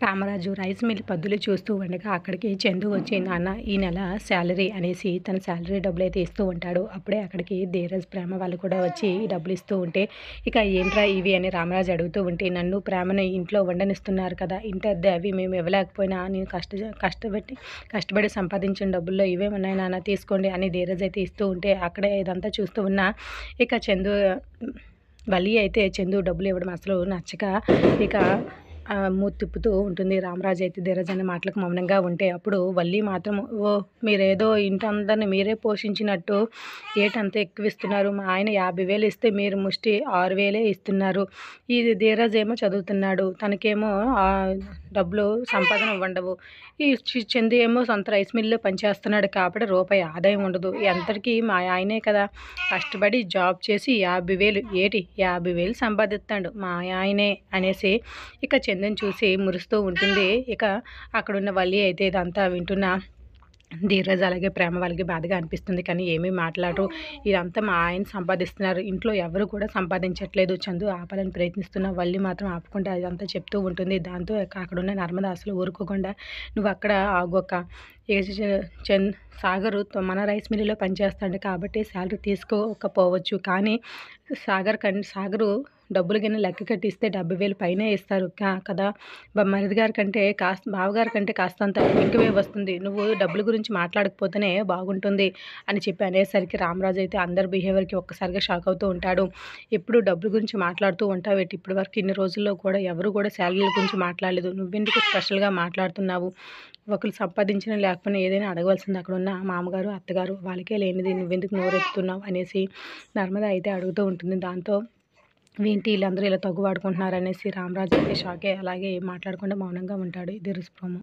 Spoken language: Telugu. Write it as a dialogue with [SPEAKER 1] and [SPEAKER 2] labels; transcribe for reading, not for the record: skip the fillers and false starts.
[SPEAKER 1] రామరాజు రైస్ మిల్ పద్దులు చూస్తూ ఉండగా అక్కడికి చందు వచ్చి, నాన్న ఈ నెల శాలరీ అనేసి తన శాలరీ డబ్బులైతే ఇస్తూ ఉంటాడు. అప్పుడే అక్కడికి ధీరజ్, ప్రేమ వాళ్ళు కూడా వచ్చి ఈ డబ్బులు ఇస్తూ ఉంటే, ఇక ఏంట్రా ఇవి అని రామరాజు అడుగుతూ ఉంటే, నన్ను ప్రేమను ఇంట్లో ఉండనిస్తున్నారు కదా, ఇంటి అద్దె అవి మేము ఇవ్వలేకపోయినా నేను కష్టపడి సంపాదించిన డబ్బుల్లో ఇవేమన్నాయి నాన్న, తీసుకోండి అని ధీరజ్ అయితే ఇస్తూ ఉంటే, అక్కడే ఇదంతా చూస్తూ ఉన్న ఇక చందు వల్లి అయితే చందు డబ్బులు ఇవ్వడం అసలు నచ్చక ఇక మూతి తిప్పుతూ ఉంటుంది. రామరాజు అయితే ధీరజ్ అనే మాటలకు మౌనంగా ఉంటే, అప్పుడు వల్లి మాత్రం, ఓ మీరేదో ఇంటి అందరిని మీరే పోషించినట్టు ఏటంత ఎక్కువ ఇస్తున్నారు, మా ఆయన 50,000 ఇస్తే మీరు ముష్టి 6,000 ఇస్తున్నారు. ఇది ధీరజ్ ఏమో చదువుతున్నాడు, తనకేమో డబ్బులు సంపాదన ఉండవు. ఈ చందు ఏమో సొంత రైస్ మిల్లో పనిచేస్తున్నాడు కాబట్టి రూపాయి ఆదాయం ఉండదు. ఎంతటికీ మా ఆయనే కదా కష్టపడి జాబ్ చేసి 50,000 ఏటి 50,000 సంపాదిస్తాడు మా ఆయనే అనేసి ఇక చందుని చూసి మురుస్తూ ఉంటుంది. ఇక అక్కడున్న వల్లి అయితే ఇదంతా వింటున్న ధీరజ్ అలాగే ప్రేమ వాళ్ళకి బాధగా అనిపిస్తుంది. కానీ ఏమీ మాట్లాడరు. ఇదంతా మా ఆయన సంపాదిస్తున్నారు, ఇంట్లో ఎవరు కూడా సంపాదించట్లేదు. చందు ఆపాలని ప్రయత్నిస్తున్న వల్లి మాత్రం ఆపకుండా ఇదంతా చెప్తూ ఉంటుంది. దాంతో అక్కడున్న నర్మద అసలు ఊరుకోకుండా, నువ్వు అక్కడ ఆగొక్క, సాగరు మన రైస్ మిల్లులో పనిచేస్తాడు కాబట్టి శాలరీ తీసుకోకపోవచ్చు, కానీ సాగరు డబ్బులు కింద లెక్క కట్టిస్తే 70,000 పైనే ఇస్తారు కదా, మరిది గారి కంటే బావగారి కంటే కాస్తంత ఎక్కువే వస్తుంది. నువ్వు డబ్బుల గురించి మాట్లాడకపోతేనే బాగుంటుంది అని చెప్పి అనేసరికి రామరాజు అయితే అందరి బిహేవియర్కి ఒక్కసారిగా షాక్ అవుతూ ఉంటాడు. ఎప్పుడు డబ్బుల గురించి మాట్లాడుతూ ఉంటావు, ఇప్పటి వరకు ఇన్ని రోజుల్లో కూడా ఎవరు కూడా శాలరీల గురించి మాట్లాడలేదు, నువ్వెందుకు స్పెషల్గా మాట్లాడుతున్నావు, ఒకరు సంపాదించిన లేకపోయినా ఏదైనా అడగవలసింది అక్కడ ఉన్న మామగారు, అత్తగారు, వాళ్ళకే లేనిది నువ్వెందుకు నోరెత్తుతున్నావు అనేసి నర్మద అయితే అడుగుతూ ఉంటుంది. దాంతో ఏంటి వీళ్ళందరూ ఇలా తగ్గువాడుకుంటున్నారు అనేసి రామరాజు అయితే షాకే, అలాగే మాట్లాడకుండా మౌనంగా ఉంటాడు. ఇది రుసు ప్రోమో.